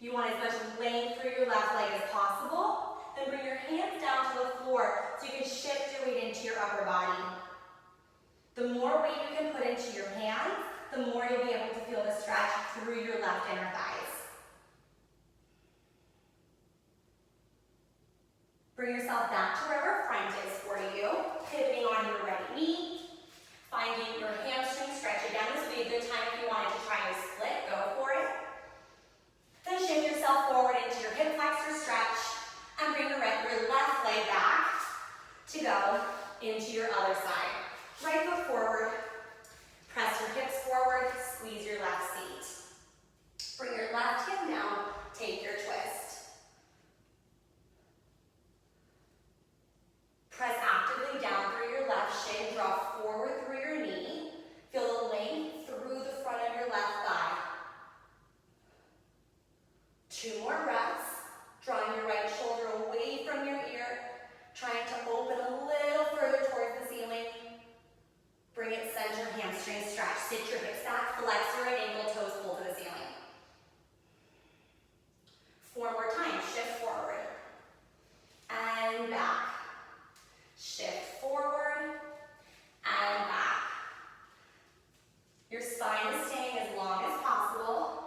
You want as much length through your left leg as possible, then bring your hands down to the floor so you can shift your weight into your upper body. The more weight you can put into your hands, the more you'll be able to feel the stretch through your left inner thighs. Bring yourself back to wherever front is for you, pivoting on your right knee, finding your hamstring stretch. Again, this would be a good time if you wanted to try a split, go for it. Then shift yourself forward into your hip flexor stretch and bring your left leg back to go into your other side. Right foot forward, press your hips forward, squeeze your left seat. Bring your left hip down, take your twist. Press actively down through your left shin, draw forward through your knee. Feel the length through the front of your left thigh. 2 more breaths, drawing your right shoulder away from your ear, trying to open a little further towards the ceiling. Bring it center, hamstring stretch. Sit your hips back, flex your right ankle, toes pull to the ceiling. 4 more times, shift forward. And back. Shift forward and back. Your spine is staying as long as possible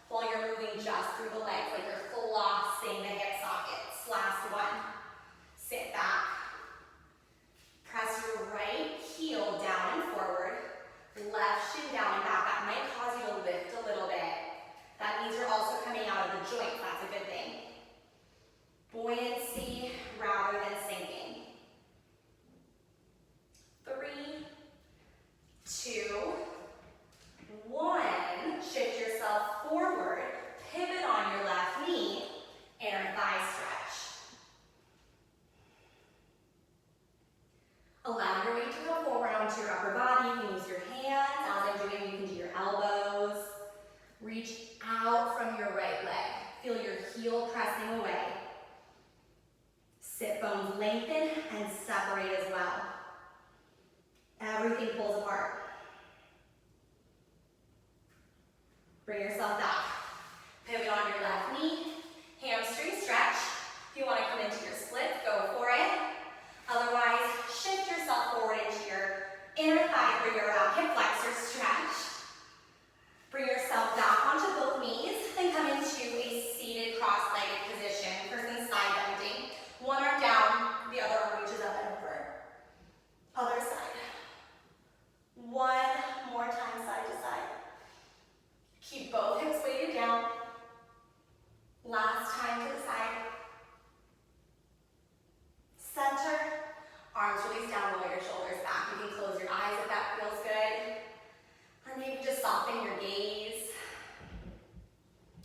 while you're moving just through the legs, like you're flossing the hip sockets. Last one. Sit back. Press your right heel down and forward, left shin down and back. That might cause you to lift a little bit. That means you're also coming out of the joint. That's a good thing. Buoyancy rather than sinking. 3, 2, 1. Shift yourself forward, pivot on your left knee, inner thigh stretch. Allow your weight to go forward onto your upper body. You can use your hands. As I'm doing, you can do your elbows. Reach out from your right leg. Feel your heel pressing away. Sit bones lengthen and separate as well. Everything pulls apart. Bring yourself back. Pivot on your left knee. Hamstring stretch. If you want to come into your split, go for it. Otherwise, shift yourself forward into your inner thigh for your hip flexor stretch. Bring yourself back onto both knees. Then come into a seated cross-legged position for some side bending. One arm down, the other arm reaches up and over. Other side. 1 more time, side to side. Keep both hips weighted down. Last time to the side. Center. Arms release down, roll your shoulders back. You can close your eyes if that feels good. Or maybe just soften your gaze.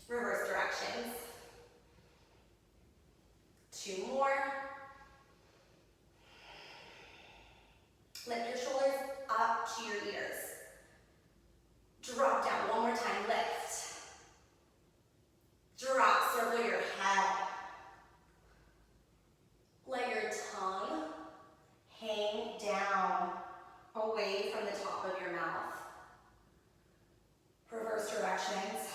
Reverse directions. 2 more. Lift your shoulders up to your ears. Drop down, 1 more time, lift. Drop, circle your head. Let your tongue hang down away from the top of your mouth. Reverse directions.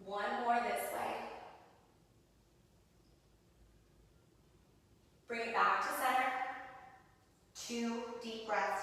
1 more this way. Bring it back to center. 2 deep breaths